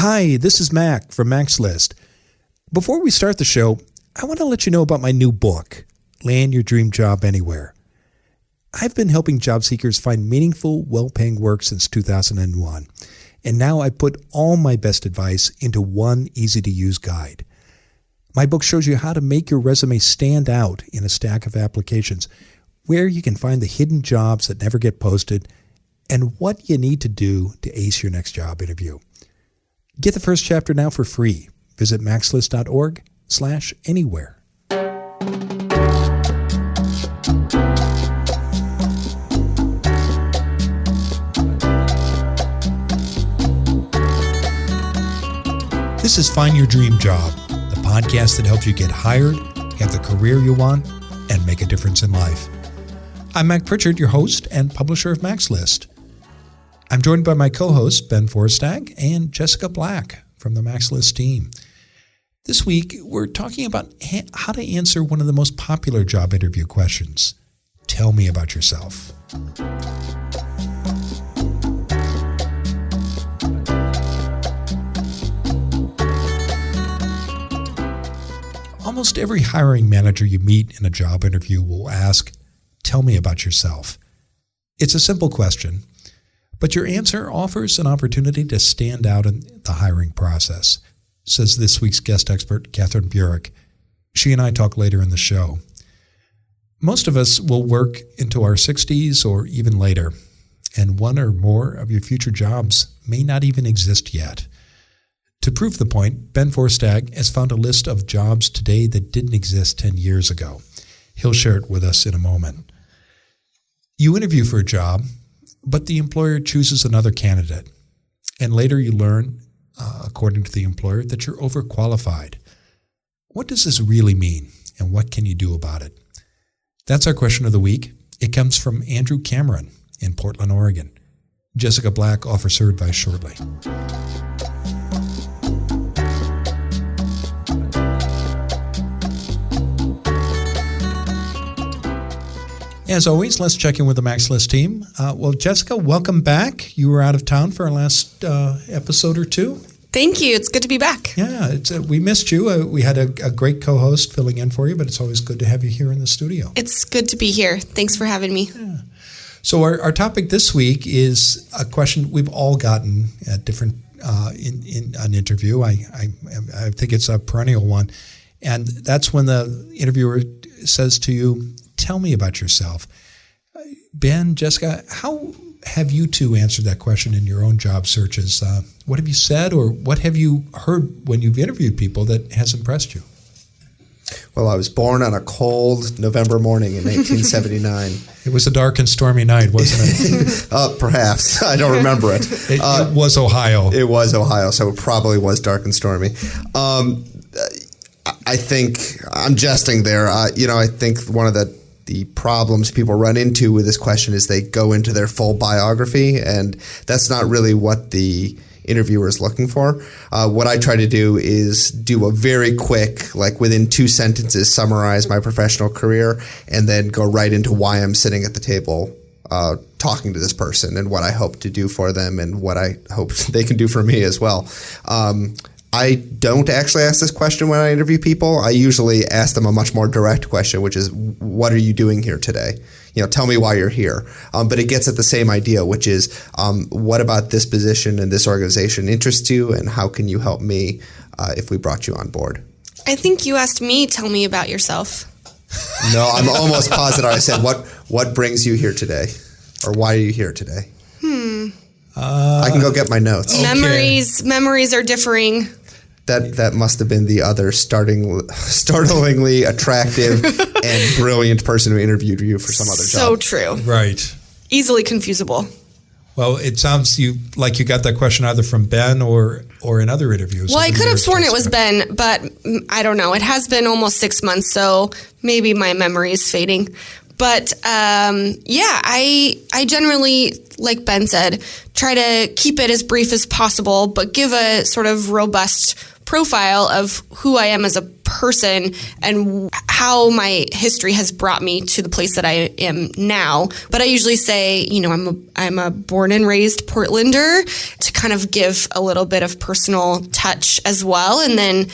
Hi, this is Mac from Mac's List. Before we start the show, I want to let you know about my new book, Land Your Dream Job Anywhere. I've been helping job seekers find meaningful, well-paying work since 2001, and now I put all my best advice into one easy-to-use guide. My book shows you how to make your resume stand out in a stack of applications, where you can find the hidden jobs that never get posted, and what you need to do to ace your next job interview. Get the first chapter now for free. Visit maxlist.org/anywhere. This is Find Your Dream Job, the podcast that helps you get hired, have the career you want, and make a difference in life. I'm Mac Pritchard, your host and publisher of Mac's List. I'm joined by my co-hosts, Ben Forstag and Jessica Black from the Mac's List team. This week, we're talking about how to answer one of the most popular job interview questions. Tell me about yourself. Almost every hiring manager you meet in a job interview will ask, tell me about yourself. It's a simple question, but your answer offers an opportunity to stand out in the hiring process, says this week's guest expert, Katherine Burik. She and I talk later in the show. Most of us will work into our 60s or even later, and one or more of your future jobs may not even exist yet. To prove the point, Ben Forstag has found a list of jobs today that didn't exist 10 years ago. He'll share it with us in a moment. You interview for a job, but the employer chooses another candidate. And later you learn, according to the employer, that you're overqualified. What does this really mean, and what can you do about it? That's our question of the week. It comes from Andrew Cameron in Portland, Oregon. Jessica Black offers her advice shortly. As always, let's check in with the Mac's List team. Well, Jessica, welcome back. You were out of town for our last episode or two. Thank you. It's good to be back. Yeah, we missed you. We had a great co-host filling in for you, but it's always good to have you here in the studio. It's good to be here. Thanks for having me. Yeah. So our topic this week is a question we've all gotten at different in an interview. I think it's a perennial one, and that's when the interviewer says to you, tell me about yourself. Ben, Jessica, how have you two answered that question in your own job searches? What have you said, or what have you heard when you've interviewed people that has impressed you? Well, I was born on a cold November morning in 1879. It was a dark and stormy night, wasn't it? Perhaps. I don't remember it. It was Ohio. It was Ohio, so it probably was dark and stormy. I think I'm jesting there. I think one of the problems people run into with this question is they go into their full biography, and that's not really what the interviewer is looking for. What I try to do is do a very quick, like within 2 sentences, summarize my professional career, and then go right into why I'm sitting at the table talking to this person and what I hope to do for them and what I hope they can do for me as well. I don't actually ask this question when I interview people. I usually ask them a much more direct question, which is, what are you doing here today? Tell me why you're here. But it gets at the same idea, which is, what about this position and this organization interests you, and how can you help me if we brought you on board? I think you asked me, tell me about yourself. No, I'm almost positive I said, what brings you here today? Or why are you here today? I can go get my notes. Okay. Memories are differing. That must have been the other startlingly attractive and brilliant person who interviewed you for some other job. So true. Right. Easily confusable. Well, it sounds like you got that question either from Ben or in other interviews. Well, I could have sworn it was Ben, but I don't know. It has been almost 6 months, so maybe my memory is fading. But I generally, like Ben said, try to keep it as brief as possible, but give a sort of robust profile of who I am as a person and how my history has brought me to the place that I am now. But I usually say, I'm a born and raised Portlander, to kind of give a little bit of personal touch as well. And then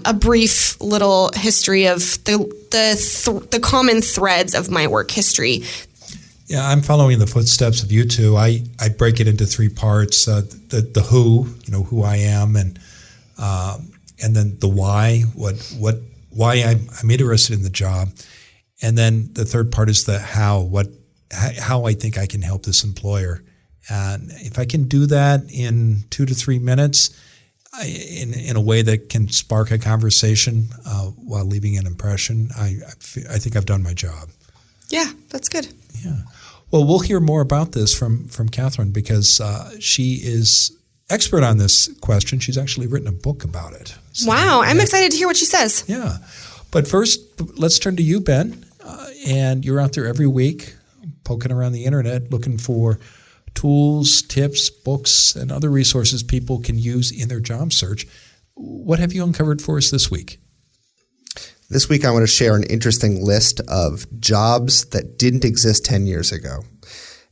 a brief little history of the common threads of my work history. Yeah, I'm following the footsteps of you two. I break it into three parts: the who, who I am, and then the why, why I'm interested in the job, and then the third part is the how, how I think I can help this employer. And if I can do that in 2 to 3 minutes, in a way that can spark a conversation while leaving an impression, I think I've done my job. Yeah, that's good. Yeah. Well, we'll hear more about this from Katherine, because she is expert on this question. She's actually written a book about it. So, wow. I'm excited to hear what she says. Yeah. But first, let's turn to you, Ben. And you're out there every week poking around the internet looking for tools, tips, books, and other resources people can use in their job search. What have you uncovered for us this week? This week, I want to share an interesting list of jobs that didn't exist 10 years ago.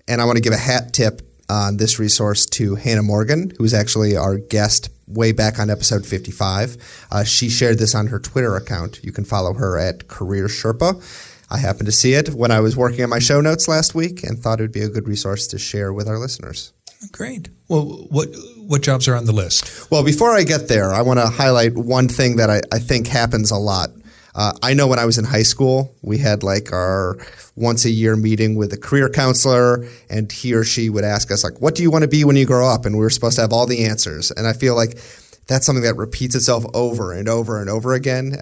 And I want to give a hat tip on this resource to Hannah Morgan, who was actually our guest way back on episode 55. She shared this on her Twitter account. You can follow her at Career Sherpa. I happened to see it when I was working on my show notes last week and thought it would be a good resource to share with our listeners. Great. Well, what jobs are on the list? Well, before I get there, I want to highlight one thing that I think happens a lot. I know when I was in high school, we had like our once a year meeting with a career counselor, and he or she would ask us like, what do you want to be when you grow up? And we were supposed to have all the answers. And I feel like that's something that repeats itself over and over and over again,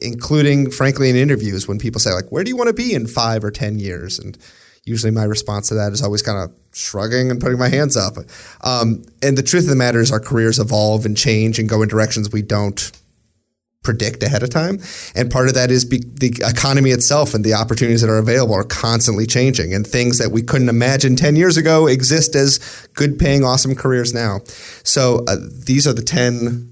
including, frankly, in interviews when people say like, where do you want to be in 5 or 10 years? And usually my response to that is always kind of shrugging and putting my hands up. And the truth of the matter is our careers evolve and change and go in directions we don't predict ahead of time. And part of that is the economy itself and the opportunities that are available are constantly changing, and things that we couldn't imagine 10 years ago exist as good paying, awesome careers now. So these are the 10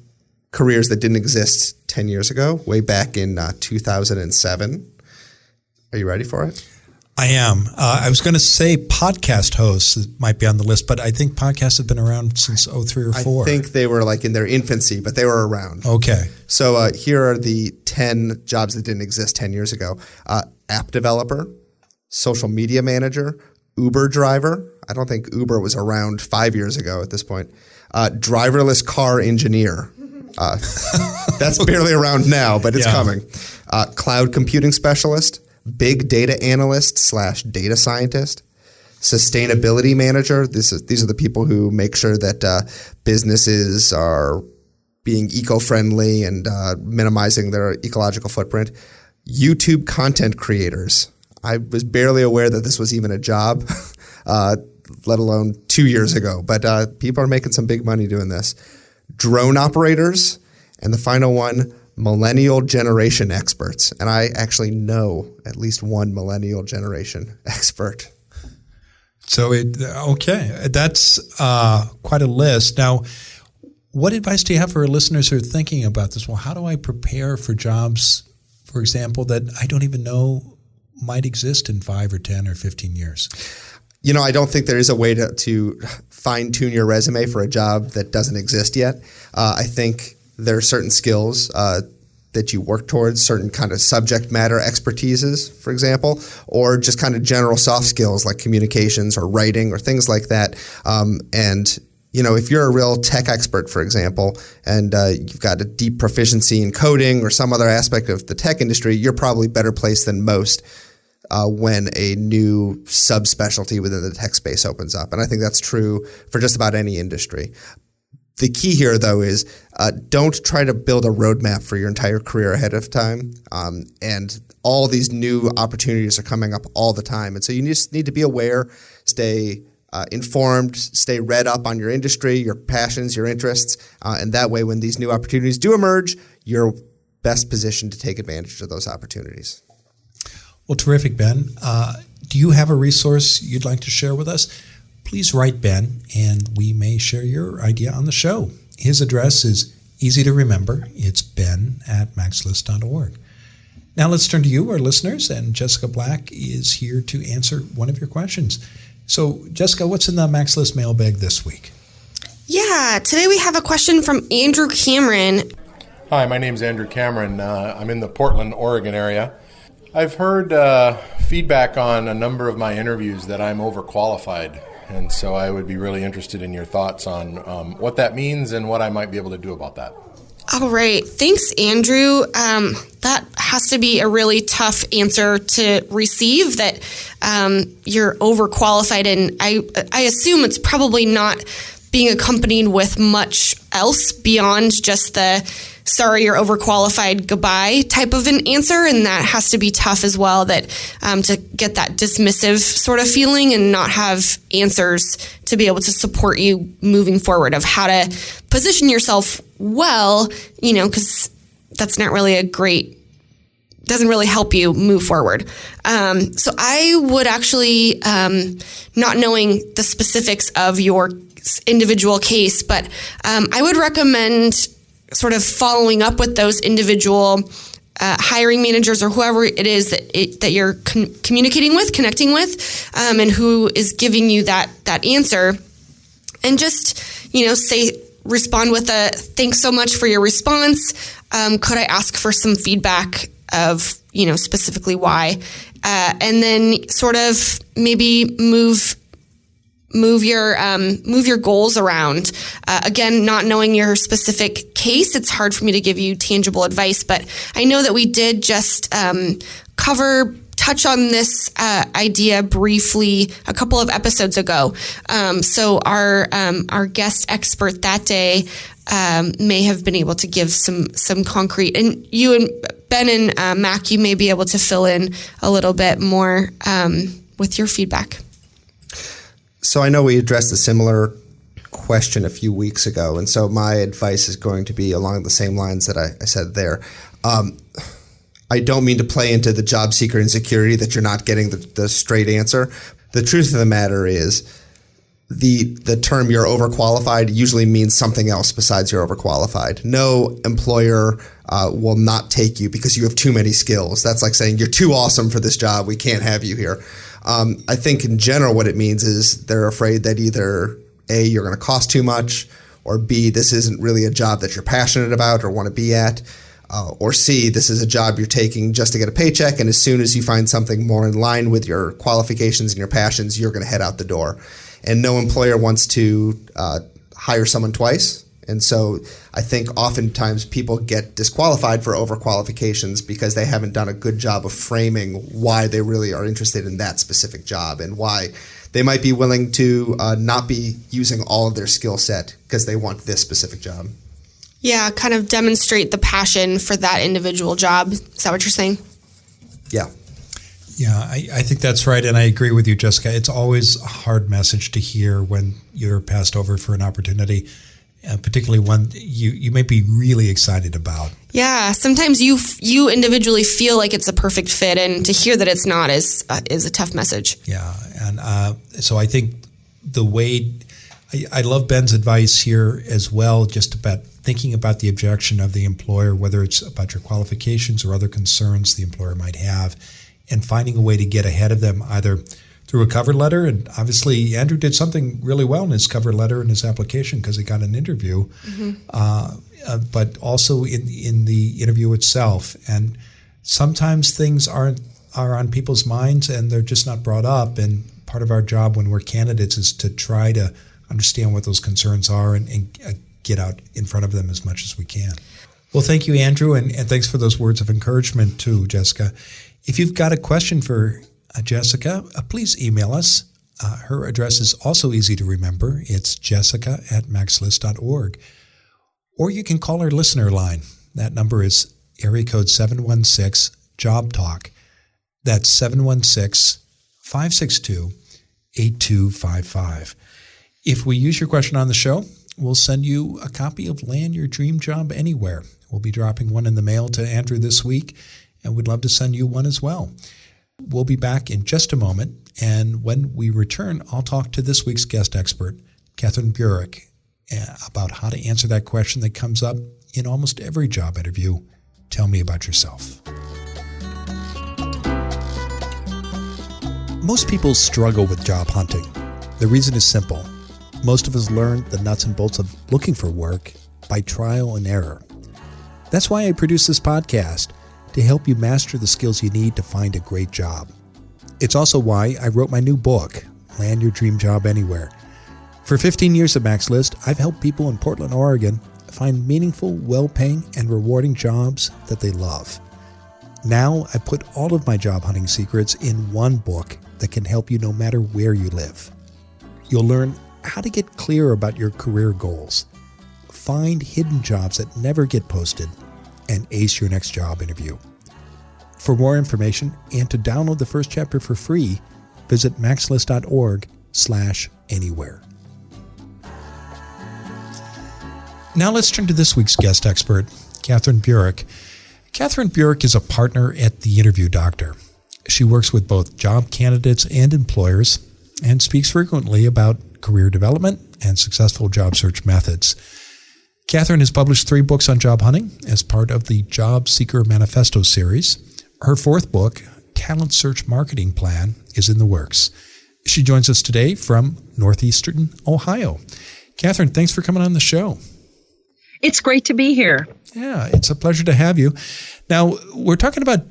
careers that didn't exist 10 years ago, way back in 2007. Are you ready for it? I am. I was going to say podcast hosts might be on the list, but I think podcasts have been around since 03 or 04. I think they were like in their infancy, but they were around. Okay. So here are the 10 jobs that didn't exist 10 years ago. App developer, social media manager, Uber driver. I don't think Uber was around 5 years ago at this point. Driverless car engineer. That's barely around now, but it's coming. Cloud computing specialist. Big data analyst / data scientist, sustainability manager. These are the people who make sure that businesses are being eco-friendly and minimizing their ecological footprint. YouTube content creators. I was barely aware that this was even a job, let alone 2 years ago. But people are making some big money doing this. Drone operators. And the final one, millennial generation experts. And I actually know at least one millennial generation expert. So, that's quite a list. Now, what advice do you have for our listeners who are thinking about this? Well, how do I prepare for jobs, for example, that I don't even know might exist in 5 or 10 or 15 years? I don't think there is a way to fine-tune your resume for a job that doesn't exist yet. I think there are certain skills that you work towards, certain kind of subject matter expertises, for example, or just kind of general soft skills like communications or writing or things like that. If you're a real tech expert, for example, and you've got a deep proficiency in coding or some other aspect of the tech industry, you're probably better placed than most when a new subspecialty within the tech space opens up. And I think that's true for just about any industry. The key here, though, is don't try to build a roadmap for your entire career ahead of time. And all these new opportunities are coming up all the time. And so you just need to be aware, stay informed, stay read up on your industry, your passions, your interests. And that way, when these new opportunities do emerge, you're best positioned to take advantage of those opportunities. Well, terrific, Ben. Do you have a resource you'd like to share with us? Please write Ben, and we may share your idea on the show. His address is easy to remember. It's ben@maxlist.org. Now let's turn to you, our listeners, and Jessica Black is here to answer one of your questions. So, Jessica, what's in the Max List mailbag this week? Yeah, today we have a question from Andrew Cameron. Hi, my name's Andrew Cameron. I'm in the Portland, Oregon area. I've heard feedback on a number of my interviews that I'm overqualified, and so I would be really interested in your thoughts on what that means and what I might be able to do about that. All right. Thanks, Andrew. That has to be a really tough answer to receive, that you're overqualified, and I assume it's probably not being accompanied with much else beyond just the sorry, you're overqualified, goodbye type of an answer. And that has to be tough as well, that to get that dismissive sort of feeling and not have answers to be able to support you moving forward of how to position yourself well, because that's not really doesn't really help you move forward. So I would actually, not knowing the specifics of your individual case, but I would recommend sort of following up with those individual hiring managers or whoever it is that you're communicating with, connecting with, and who is giving you that answer, and just respond with a thanks so much for your response. Could I ask for some feedback of specifically why, and then sort of maybe move your goals around. Again, not knowing your specific case, it's hard for me to give you tangible advice, but I know that we did just touch on this idea briefly a couple of episodes ago. So our guest expert that day may have been able to give some concrete, and you and Ben and Mac, you may be able to fill in a little bit more with your feedback. So I know we addressed a similar question a few weeks ago, and so my advice is going to be along the same lines that I said there. I don't mean to play into the job seeker insecurity that you're not getting the straight answer. The truth of the matter is the term you're overqualified usually means something else besides you're overqualified. No employer will not take you because you have too many skills. That's like saying you're too awesome for this job. We can't have you here. I think in general what it means is they're afraid that either A, you're going to cost too much, or B, this isn't really a job that you're passionate about or want to be at, or C, this is a job you're taking just to get a paycheck, and as soon as you find something more in line with your qualifications and your passions, you're going to head out the door. And no employer wants to hire someone twice. And so I think oftentimes people get disqualified for overqualifications because they haven't done a good job of framing why they really are interested in that specific job and why they might be willing to not be using all of their skill set because they want this specific job. Yeah, kind of demonstrate the passion for that individual job. Is that what you're saying? Yeah. Yeah, I think that's right, and I agree with you, Jessica. It's always a hard message to hear when you're passed over for an opportunity, particularly one you may be really excited about. Yeah, sometimes you individually feel like it's a perfect fit, and to hear that it's not is a tough message. Yeah, and so I think the way I love Ben's advice here as well, just about thinking about the objection of the employer, whether it's about your qualifications or other concerns the employer might have, and finding a way to get ahead of them either through a cover letter. And obviously, Andrew did something really well in his cover letter and his application because he got an interview, but also in the interview itself. And sometimes things are on people's minds and they're just not brought up. And part of our job when we're candidates is to try to understand what those concerns are and get out in front of them as much as we can. Well, thank you, Andrew, and thanks for those words of encouragement too, Jessica. If you've got a question for Jessica, please email us. Her address is also easy to remember. It's jessica@maxlist.org. Or you can call our listener line. That number is area code 716-JOB-TALK. That's 716-562-8255. If we use your question on the show, we'll send you a copy of Land Your Dream Job Anywhere. We'll be dropping one in the mail to Andrew this week, and we'd love to send you one as well. We'll be back in just a moment, and when we return, I'll talk to this week's guest expert, Katherine Burik, about how to answer that question that comes up in almost every job interview. Tell me about yourself. Most people struggle with job hunting. The reason is simple. Most of us learn the nuts and bolts of looking for work by trial and error. That's why I produce this podcast, to help you master the skills you need to find a great job. It's also why I wrote my new book, Land Your Dream Job Anywhere. For 15 years at Max List, I've helped people in Portland, Oregon find meaningful, well-paying, and rewarding jobs that they love. Now, I put all of my job hunting secrets in one book that can help you no matter where you live. You'll learn how to get clear about your career goals, find hidden jobs that never get posted, and ace your next job interview. For more information and to download the first chapter for free, visit maxlist.org/anywhere. Now let's turn to this week's guest expert, Katherine Burik. Katherine Burik is a partner at The Interview Doctor. She works with both job candidates and employers and speaks frequently about career development and successful job search methods. Katherine has published 3 books on job hunting as part of the Job Seeker Manifesto series. Her 4th book, Talent Search Marketing Plan, is in the works. She joins us today from Northeastern Ohio. Katherine, thanks for coming on the show. It's great to be here. Yeah, it's a pleasure to have you. Now, we're talking about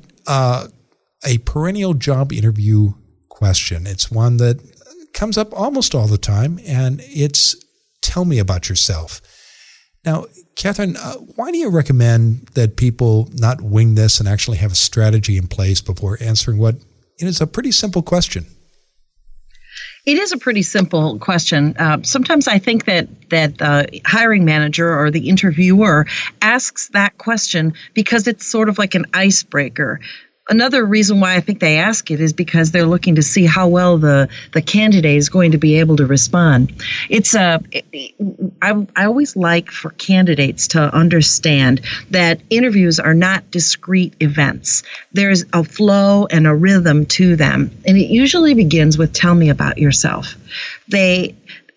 a perennial job interview question. It's one that comes up almost all the time, and it's tell me about yourself. Now, Katherine, why do you recommend that people not wing this and actually have a strategy in place before answering what is a pretty simple question? It is a pretty simple question. Sometimes I think that the hiring manager or the interviewer asks that question because it's sort of like an icebreaker. Another reason why I think they ask it is because they're looking to see how well the candidate is going to be able to respond. I always like for candidates to understand that interviews are not discrete events. There's a flow and a rhythm to them, and it usually begins with tell me about yourself.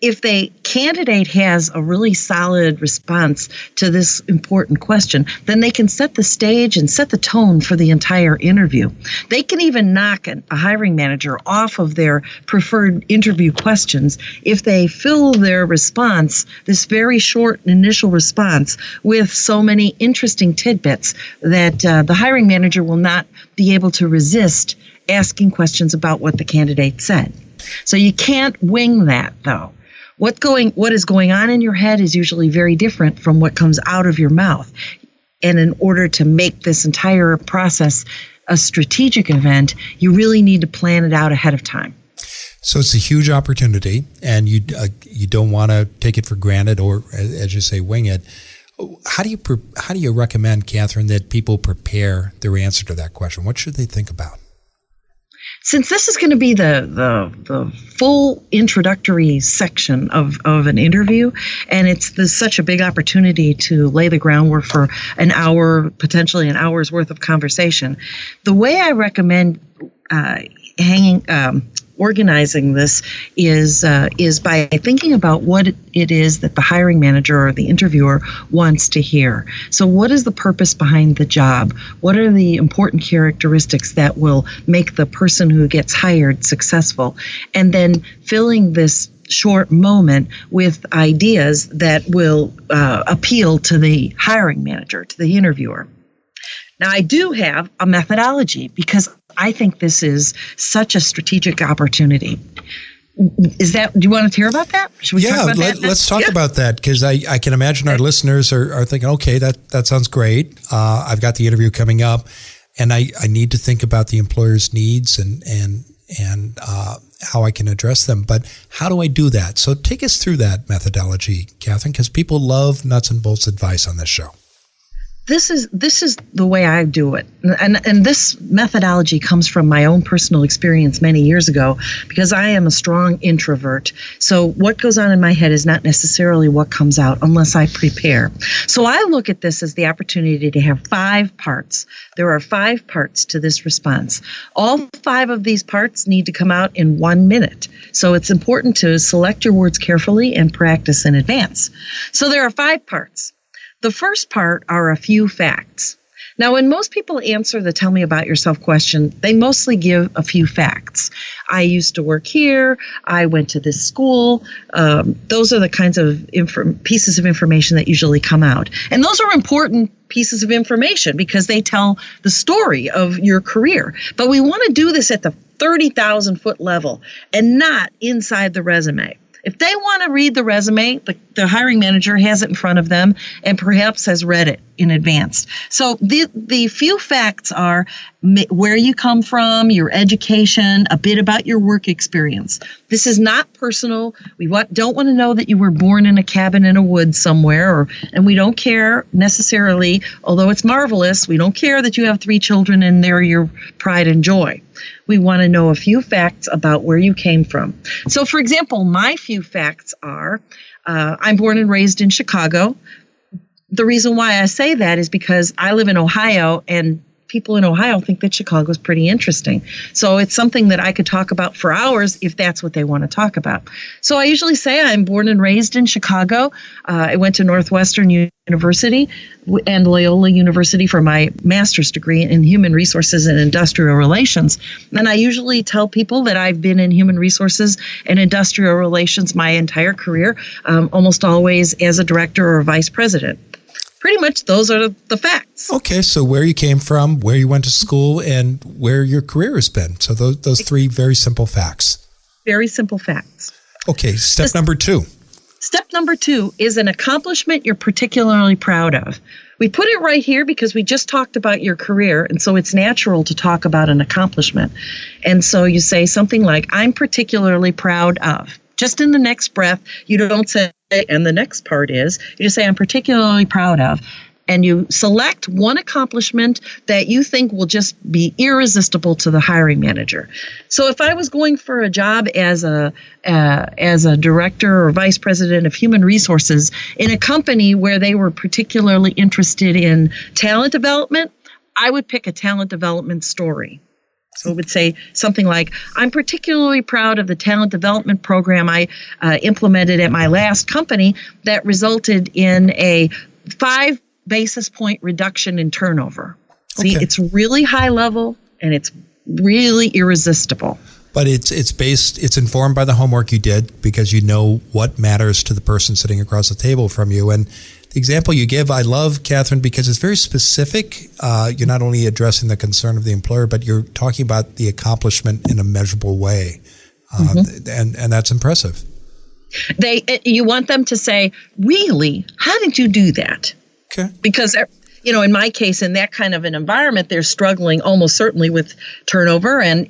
If the candidate has a really solid response to this important question, then they can set the stage and set the tone for the entire interview. They can even knock a hiring manager off of their preferred interview questions if they fill their response, this very short initial response, with so many interesting tidbits that the hiring manager will not be able to resist asking questions about what the candidate said. So you can't wing that, though. What is going on in your head is usually very different from what comes out of your mouth. And in order to make this entire process a strategic event, you really need to plan it out ahead of time. So it's a huge opportunity, and you don't want to take it for granted or, as you say, wing it. How do you recommend, Katherine, that people prepare their answer to that question? What should they think about? Since this is going to be the full introductory section of an interview, and it's such a big opportunity to lay the groundwork for an hour, potentially an hour's worth of conversation, the way I recommend organizing this is by thinking about what it is that the hiring manager or the interviewer wants to hear. So what is the purpose behind the job? What are the important characteristics that will make the person who gets hired successful? And then filling this short moment with ideas that will appeal to the hiring manager, to the interviewer. Now, I do have a methodology because I think this is such a strategic opportunity. Do you want to hear about that? Should we talk about that? Let's talk about that, because I can imagine our listeners are thinking, okay, that sounds great. I've got the interview coming up, and I need to think about the employer's needs and how I can address them. But how do I do that? So take us through that methodology, Katherine, because people love nuts and bolts advice on this show. This is the way I do it. And this methodology comes from my own personal experience many years ago, because I am a strong introvert. So what goes on in my head is not necessarily what comes out unless I prepare. So I look at this as the opportunity to have 5 parts. There are 5 parts to this response. All 5 of these parts need to come out in 1 minute. So it's important to select your words carefully and practice in advance. So there are 5 parts. The first part are a few facts. Now, when most people answer the tell me about yourself question, they mostly give a few facts. I used to work here. I went to this school. Those are the kinds of pieces of information that usually come out. And those are important pieces of information because they tell the story of your career. But we want to do this at the 30,000 foot level and not inside the resume. If they want to read the resume, the hiring manager has it in front of them and perhaps has read it in advance. So the few facts are where you come from, your education, a bit about your work experience. This is not personal. We don't want to know that you were born in a cabin in a woods somewhere, and we don't care necessarily, although it's marvelous, we don't care that you have 3 children and they're your pride and joy. We want to know a few facts about where you came from. So, for example, my few facts are, I'm born and raised in Chicago. The reason why I say that is because I live in Ohio, and people in Ohio think that Chicago is pretty interesting. So it's something that I could talk about for hours if that's what they want to talk about. So I usually say I'm born and raised in Chicago. I went to Northwestern University and Loyola University for my master's degree in human resources and industrial relations. And I usually tell people that I've been in human resources and industrial relations my entire career, almost always as a director or a vice president. Pretty much those are the facts. Okay, so where you came from, where you went to school, and where your career has been. So those 3 very simple facts. Very simple facts. Okay, step number 2. Step number 2 is an accomplishment you're particularly proud of. We put it right here because we just talked about your career, and so it's natural to talk about an accomplishment. And so you say something like, I'm particularly proud of. Just in the next breath, you don't say, and the next part is, you just say, I'm particularly proud of. And you select one accomplishment that you think will just be irresistible to the hiring manager. So if I was going for a job as a director or vice president of human resources in a company where they were particularly interested in talent development, I would pick a talent development story. So it would say something like, I'm particularly proud of the talent development program I implemented at my last company that resulted in a 5 basis point reduction in turnover. See, it's really high level and it's really irresistible. But it's informed by the homework you did because you know what matters to the person sitting across the table from you. And the example you give, I love, Katherine, because it's very specific. You're not only addressing the concern of the employer, but you're talking about the accomplishment in a measurable way. And that's impressive. You want them to say, really, how did you do that? Okay. Because, in my case, in that kind of an environment, they're struggling almost certainly with turnover. And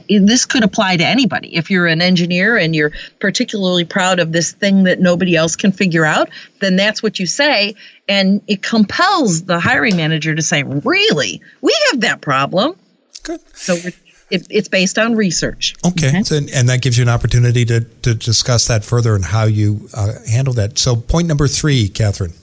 this could apply to anybody. If you're an engineer and you're particularly proud of this thing that nobody else can figure out, then that's what you say. And it compels the hiring manager to say, really, we have that problem. Good. So it's based on research. Okay. So, and that gives you an opportunity to discuss that further and how you handle that. So point number 3, Katherine.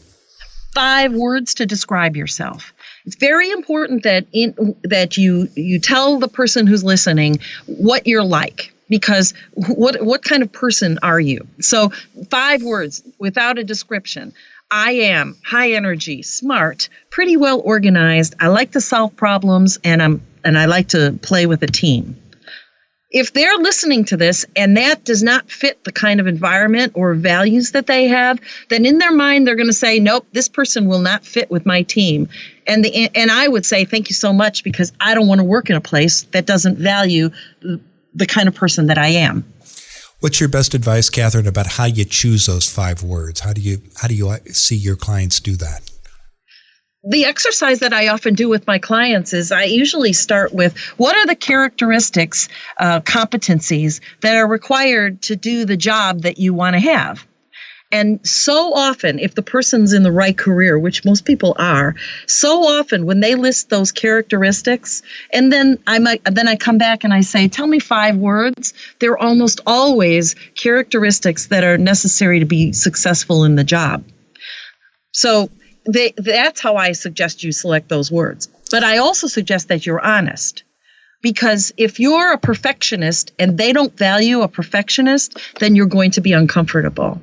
5 words to describe yourself. It's very important that you tell the person who's listening what you're like, because what kind of person are you? So 5 words without a description. I am high energy, smart, pretty well organized. I like to solve problems, and I like to play with a team. If they're listening to this and that does not fit the kind of environment or values that they have, then in their mind they're going to say, nope, this person will not fit with my team. And I would say, thank you so much, because I don't want to work in a place that doesn't value the kind of person that I am. What's your best advice, Katherine, about how you choose those 5 words? How do you see your clients do that? The exercise that I often do with my clients is I usually start with, what are the characteristics, competencies that are required to do the job that you want to have? And so often, if the person's in the right career, which most people are, so often when they list those characteristics, and then I come back and I say, tell me 5 words, they're almost always characteristics that are necessary to be successful in the job. So that's how I suggest you select those words. But I also suggest that you're honest. Because if you're a perfectionist and they don't value a perfectionist, then you're going to be uncomfortable.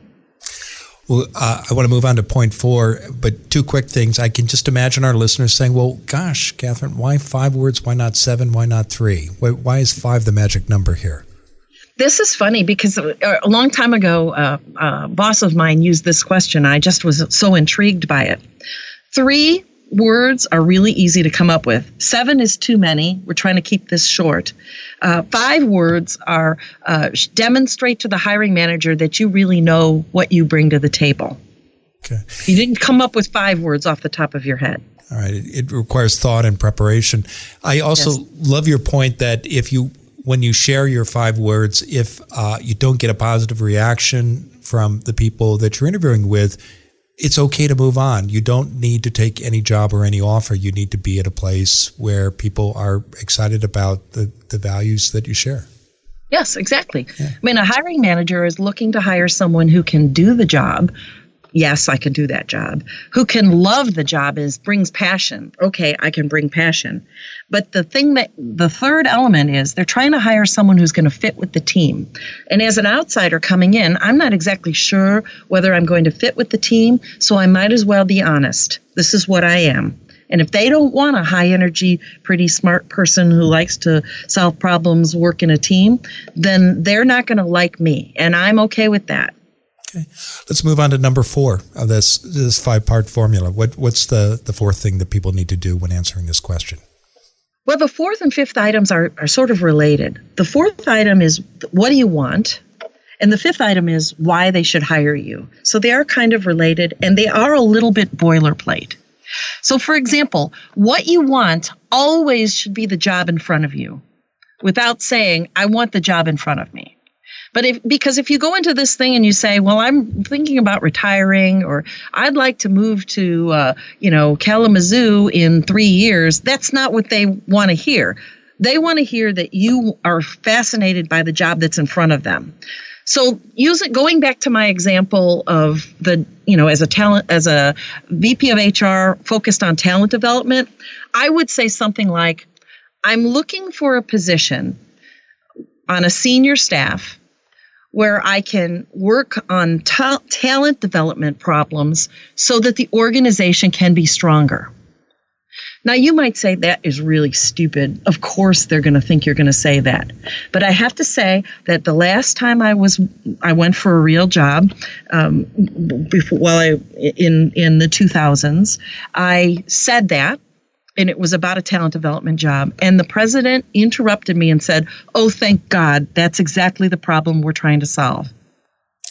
Well, I want to move on to point 4, but 2 quick things. I can just imagine our listeners saying, well, gosh, Katherine, why 5 words? Why not 7? Why not 3? Why is 5 the magic number here? This is funny because a long time ago, a boss of mine used this question. I just was so intrigued by it. 3 words are really easy to come up with. 7 is too many. We're trying to keep this short. 5 words are demonstrate to the hiring manager that you really know what you bring to the table. Okay. You didn't come up with 5 words off the top of your head. All right. It requires thought and preparation. I also love your point that when you share your 5 words, if you don't get a positive reaction from the people that you're interviewing with, it's okay to move on. You don't need to take any job or any offer. You need to be at a place where people are excited about the values that you share. Yes, exactly. Yeah. I mean, a hiring manager is looking to hire someone who can do the job. Yes, I can do that job. Who can love the job brings passion. Okay, I can bring passion. But the third element is they're trying to hire someone who's going to fit with the team. And as an outsider coming in, I'm not exactly sure whether I'm going to fit with the team, so I might as well be honest. This is what I am. And if they don't want a high energy, pretty smart person who likes to solve problems, work in a team, then they're not going to like me. And I'm okay with that. Okay. Let's move on to number 4 of this 5-part formula. What's the 4th thing that people need to do when answering this question? Well, the 4th and 5th items are sort of related. The 4th item is, what do you want? And the 5th item is why they should hire you. So they are kind of related, and they are a little bit boilerplate. So, for example, what you want always should be the job in front of you without saying, I want the job in front of me. But because if you go into this thing and you say, well, I'm thinking about retiring, or I'd like to move to, Kalamazoo in 3 years, that's not what they want to hear. They want to hear that you are fascinated by the job that's in front of them. So going back to my example of as a VP of HR focused on talent development, I would say something like, I'm looking for a position on a senior staff where I can work on talent development problems so that the organization can be stronger. Now, you might say that is really stupid. Of course, they're going to think you're going to say that. But I have to say that the last time I went for a real job, in the 2000s, I said that. And it was about a talent development job. And the president interrupted me and said, oh, thank God, that's exactly the problem we're trying to solve.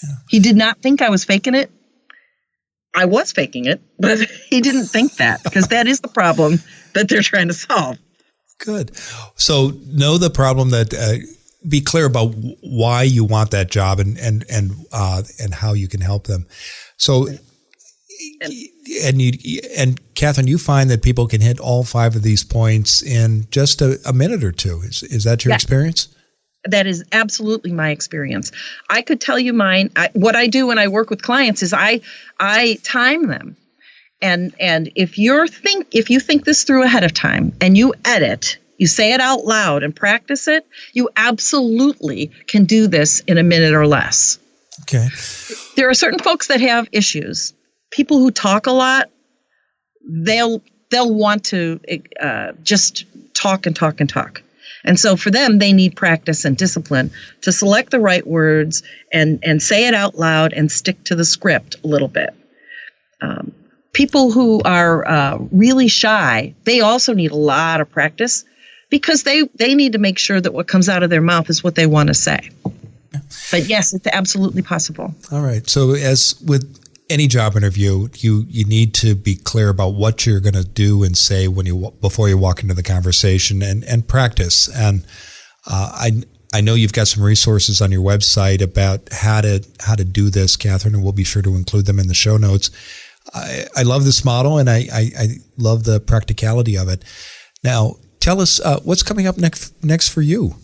Yeah. He did not think I was faking it. I was faking it, but he didn't think that, because that is the problem that they're trying to solve. Good. So know the problem that be clear about why you want that job and how you can help them. So And Katherine, you find that people can hit all 5 of these points in just a minute or 2. Is that your experience? That is absolutely my experience. I could tell you mine. What I do when I work with clients is I time them, and if you think this through ahead of time and you edit, you say it out loud and practice it, you absolutely can do this in a minute or less. Okay. There are certain folks that have issues. People who talk a lot, they'll want to just talk and talk and talk. And so for them, they need practice and discipline to select the right words and say it out loud and stick to the script a little bit. People who are really shy, they also need a lot of practice, because they need to make sure that what comes out of their mouth is what they want to say. But yes, it's absolutely possible. All right. So as with any job interview, you need to be clear about what you're going to do and say before you walk into the conversation, and practice. And I know you've got some resources on your website about how to do this, Katherine, and we'll be sure to include them in the show notes. I love this model, and I love the practicality of it. Now, tell us what's coming up next for you.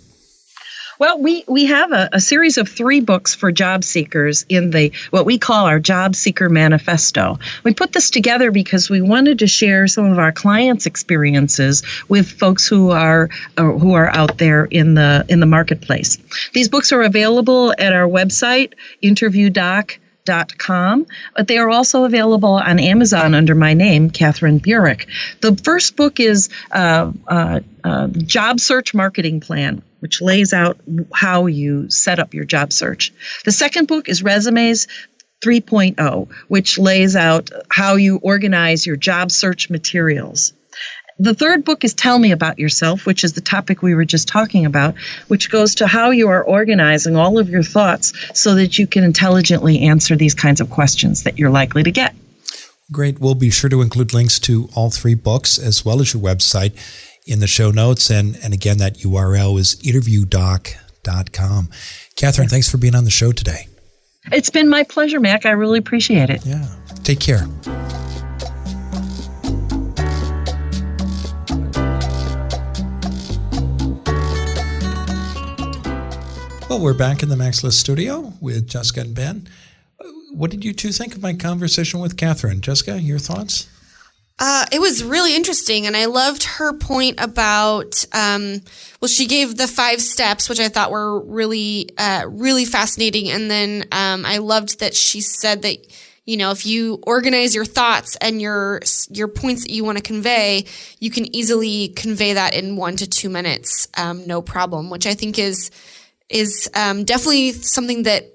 Well, we have a series of 3 books for job seekers in what we call our Job Seeker Manifesto. We put this together because we wanted to share some of our clients' experiences with folks who are out there in the marketplace. These books are available at our website, interviewdoc.com. untitled.com, but they are also available on Amazon under my name, Katherine Burik. The first book is Job Search Marketing Plan, which lays out how you set up your job search. The second book is Resumes 3.0, which lays out how you organize your job search materials. The third book is Tell Me About Yourself, which is the topic we were just talking about, which goes to how you are organizing all of your thoughts so that you can intelligently answer these kinds of questions that you're likely to get. Great. We'll be sure to include links to all three books as well as your website in the show notes. And again, that URL is interviewdoc.com. Katherine, thanks for being on the show today. It's been my pleasure, Mac. I really appreciate it. Yeah. Take care. Well, we're back in the Max List studio with Jessica and Ben. What did you two think of my conversation with Katherine? Jessica, your thoughts? It was really interesting, and I loved her point about, she gave the 5 steps, which I thought were really, really fascinating. And then I loved that she said that, if you organize your thoughts and your points that you want to convey, you can easily convey that in 1 to 2 minutes, no problem, which I think is definitely something that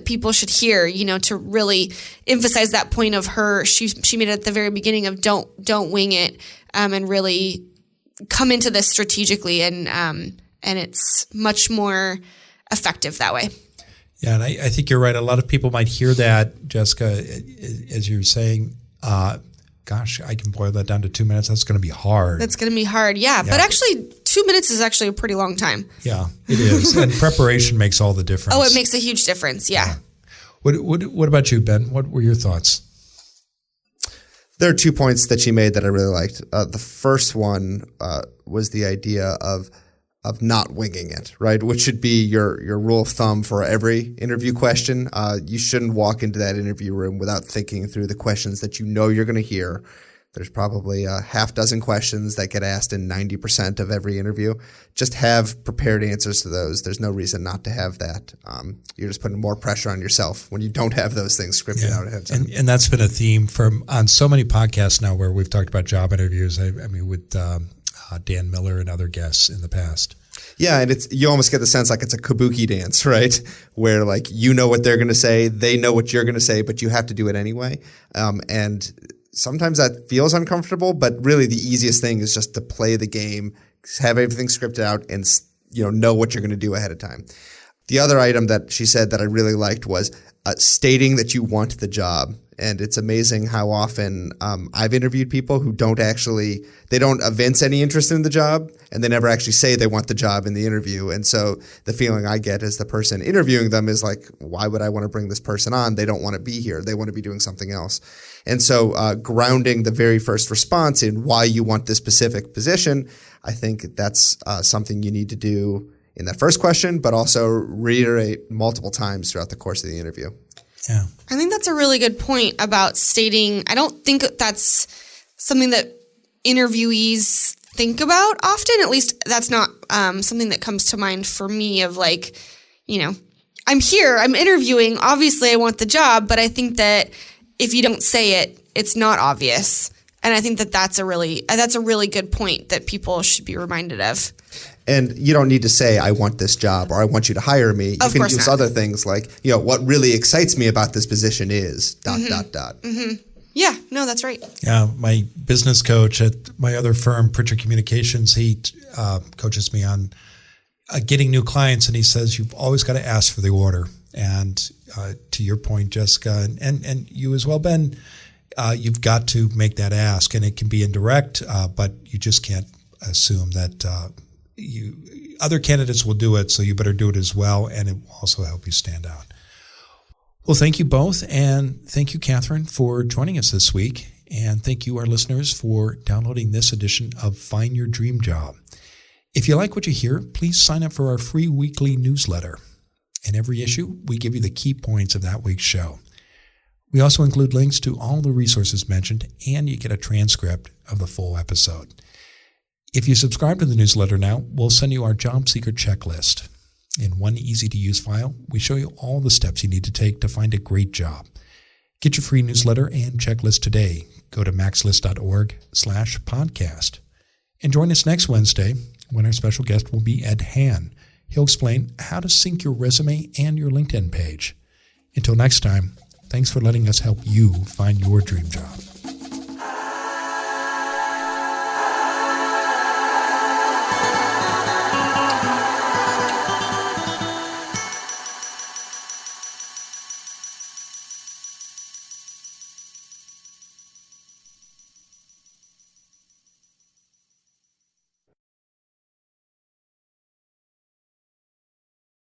people should hear, to really emphasize that point of her. She made it at the very beginning of don't wing it, and really come into this strategically, and it's much more effective that way. Yeah, and I think you're right. A lot of people might hear that, Jessica, as you're saying, gosh, I can boil that down to 2 minutes. That's going to be hard. That's going to be hard, yeah. But actually, 2 minutes is actually a pretty long time. Yeah, it is. And preparation makes all the difference. Oh, it makes a huge difference, yeah. What about you, Ben? What were your thoughts? There are 2 points that she made that I really liked. The first one was the idea of not winging it, right? Which should be your rule of thumb for every interview question. You shouldn't walk into that interview room without thinking through the questions that you're going to hear. There's probably a half dozen questions that get asked in 90% of every interview. Just have prepared answers to those. There's no reason not to have that. You're just putting more pressure on yourself when you don't have those things scripted out ahead of time. And that's been a theme on so many podcasts now where we've talked about job interviews. I mean, with Dan Miller and other guests in the past. Yeah, and you almost get the sense like it's a kabuki dance, right? Where what they're going to say, they know what you're going to say, but you have to do it anyway. And sometimes that feels uncomfortable, but really the easiest thing is just to play the game, have everything scripted out, and know what you're going to do ahead of time. The other item that she said that I really liked was stating that you want the job. And it's amazing how often I've interviewed people who don't evince any interest in the job, and they never actually say they want the job in the interview. And so the feeling I get as the person interviewing them is like, why would I want to bring this person on? They don't want to be here. They want to be doing something else. And so grounding the very first response in why you want this specific position, I think that's something you need to do in that first question, but also reiterate multiple times throughout the course of the interview. Yeah. I think that's a really good point about stating. I don't think that's something that interviewees think about often. At least that's not something that comes to mind for me of I'm here, I'm interviewing. Obviously, I want the job, but I think that if you don't say it, it's not obvious. And I think that that's a really good point that people should be reminded of. And you don't need to say, I want this job or I want you to hire me. You can use other things like, what really excites me about this position is ... Mm-hmm. Yeah, no, that's right. Yeah, my business coach at my other firm, Pritchard Communications, he coaches me on getting new clients, and he says, you've always got to ask for the order. And to your point, Jessica, and you as well, Ben, you've got to make that ask. And it can be indirect, but you just can't assume that other candidates will do it, so you better do it as well, and it will also help you stand out. Well, thank you both, and thank you, Katherine, for joining us this week, and thank you, our listeners, for downloading this edition of Find Your Dream Job. If you like what you hear, please sign up for our free weekly newsletter. In every issue, we give you the key points of that week's show. We also include links to all the resources mentioned, and you get a transcript of the full episode. If you subscribe to the newsletter now, we'll send you our job seeker checklist. In one easy-to-use file, we show you all the steps you need to take to find a great job. Get your free newsletter and checklist today. Go to maxlist.org/podcast. And join us next Wednesday when our special guest will be Ed Han. He'll explain how to sync your resume and your LinkedIn page. Until next time, thanks for letting us help you find your dream job.